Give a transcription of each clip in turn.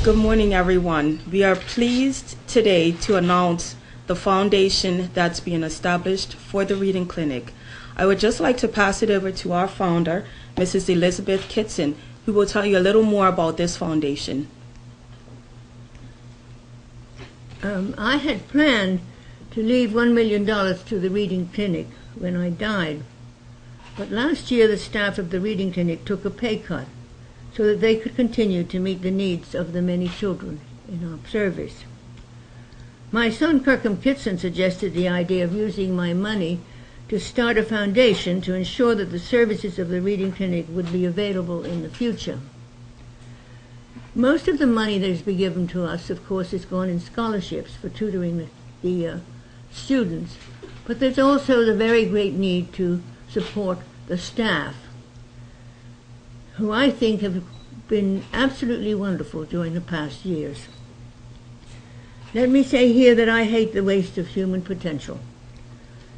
Good morning, everyone. We are pleased today to announce the foundation that's being established for the Reading Clinic. I would just like to pass it over to our founder, Mrs. Elizabeth Kitson, who will tell you a little more about this foundation. I had planned to leave $1 million to the Reading Clinic when I died, but last year the staff of the Reading Clinic took a pay cut so that they could continue to meet the needs of the many children in our service. My son Kirkham Kitson suggested the idea of using my money to start a foundation to ensure that the services of the Reading Clinic would be available in the future. Most of the money that has been given to us, of course, has gone in scholarships for tutoring the students, but there's also the very great need to support the staff, who I think have been absolutely wonderful during the past years. Let me say here that I hate the waste of human potential.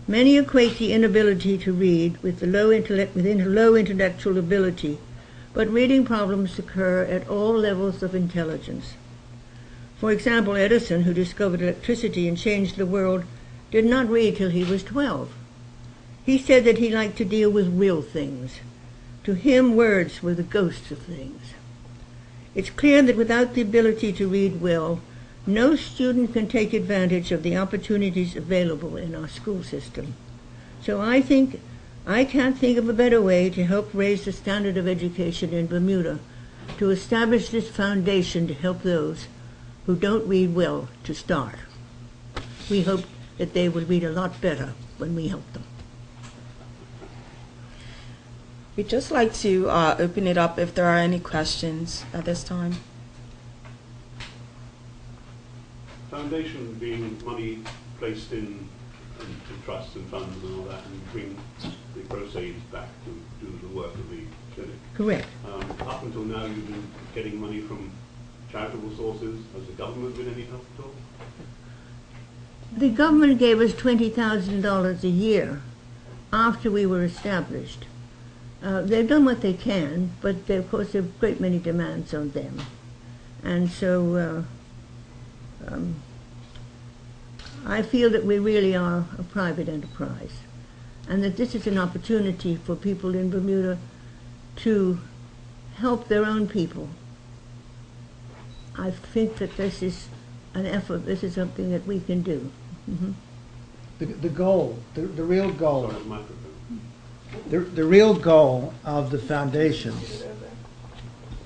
Many equate the inability to read with the low intellectual ability, but reading problems occur at all levels of intelligence. For example, Edison, who discovered electricity and changed the world, did not read till he was 12. He said that he liked to deal with real things. To him, words were the ghosts of things. It's clear that without the ability to read well, no student can take advantage of the opportunities available in our school system. So I can't think of a better way to help raise the standard of education in Bermuda, to establish this foundation to help those who don't read well to start. We hope that they will read a lot better when we help them. We'd just like to open it up if there are any questions at this time. Foundation being money placed in trusts and funds and all that, and bring the proceeds back to do the work of the clinic. Correct. Up until now, you've been getting money from charitable sources. Has the government been any help at all? The government gave us $20,000 a year after we were established. They've done what they can, but of course there are a great many demands on them. And so I feel that we really are a private enterprise, and that this is an opportunity for people in Bermuda to help their own people. I think that this is an effort, this is something that we can do. Mm-hmm. The goal, the real goal. Sorry, the microphone. The real goal of the foundation,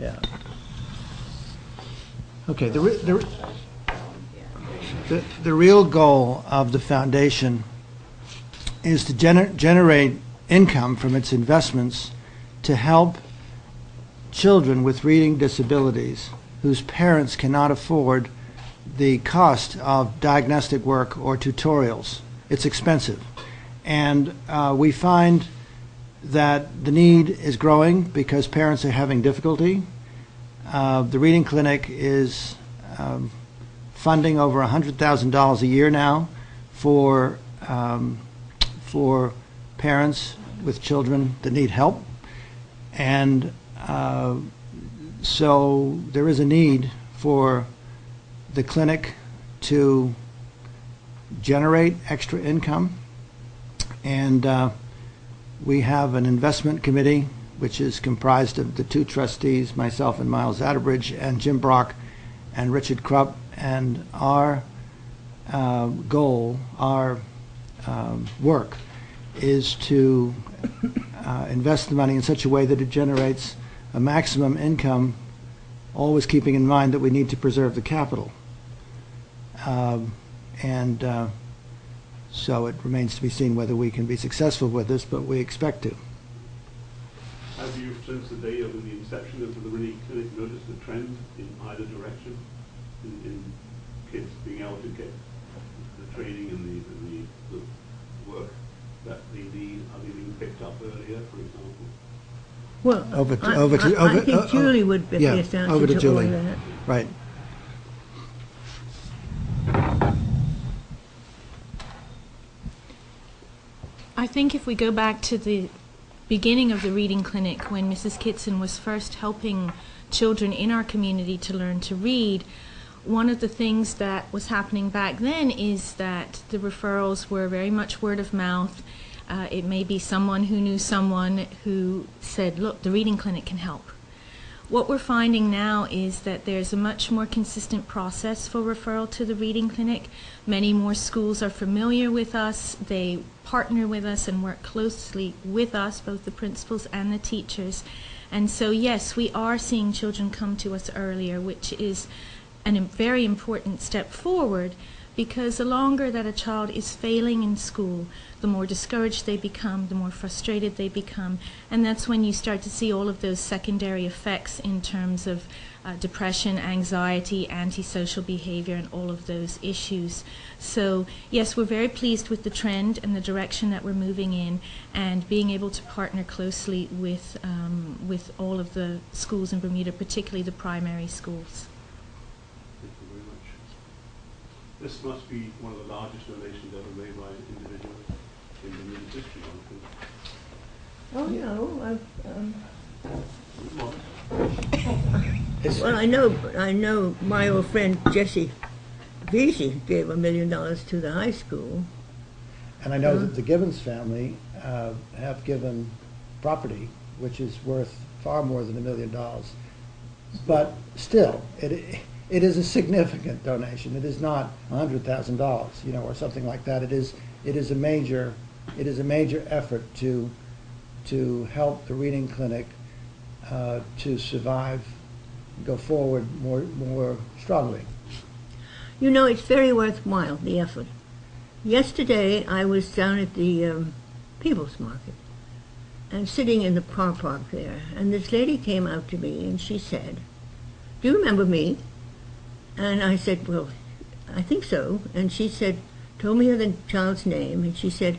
yeah. Okay, the real goal of the foundation is to generate income from its investments to help children with reading disabilities whose parents cannot afford the cost of diagnostic work or tutorials. It's expensive. And we find that the need is growing because parents are having difficulty. The Reading Clinic is funding over $100,000 a year now for parents with children that need help. And so there is a need for the clinic to generate extra income. And we have an investment committee which is comprised of the two trustees, myself and Miles Atterbridge, and Jim Brock and Richard Krupp. And our goal, our work, is to invest the money in such a way that it generates a maximum income, always keeping in mind that we need to preserve the capital. So it remains to be seen whether we can be successful with this, but we expect to. Have you, since the day of the inception of the Reading Clinic, noticed a trend in either direction in kids being able to get the training and the work that they need? Are they being picked up earlier, for example? Well, I think Julie would be best answer over to Julie. All of that. Right. I think if we go back to the beginning of the Reading Clinic, when Mrs. Kitson was first helping children in our community to learn to read. One of the things that was happening back then is that the referrals were very much word of mouth. It may be someone who knew someone who said, look, the reading clinic can help. What we're finding now is that there's a much more consistent process for referral to the reading clinic. Many more schools are familiar with us. They partner with us and work closely with us, both the principals and the teachers. And so, yes, we are seeing children come to us earlier, which is a very important step forward, because the longer that a child is failing in school, the more discouraged they become, the more frustrated they become, and that's when you start to see all of those secondary effects in terms of depression, anxiety, antisocial behavior, and all of those issues. So yes, we're very pleased with the trend and the direction that we're moving in, and being able to partner closely with all of the schools in Bermuda, particularly the primary schools. Thank you very much. This must be one of the largest donations ever made by an individual in Bermuda history, I think. Oh no, It's- well, I know my old friend Jesse Vesey gave $1 million to the high school. And I know that the Gibbons family have given property, which is worth far more than $1 million. But still, it is a significant donation. It is not $100,000, or something like that. It is a major effort to help the reading clinic to survive, go forward more strongly. It's very worthwhile, the effort. Yesterday, I was down at the People's Market and sitting in the car park there, and this lady came out to me and she said, "Do you remember me?" And I said, "Well, I think so." And she told me the child's name, and she said,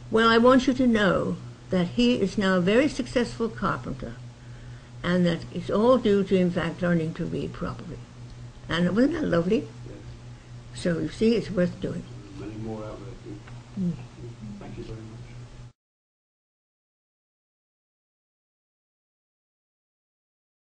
"Well, I want you to know that he is now a very successful carpenter, and that it's all due to, in fact, learning to read properly." And wasn't that lovely? Yes. So you see, it's worth doing. Many more out there too.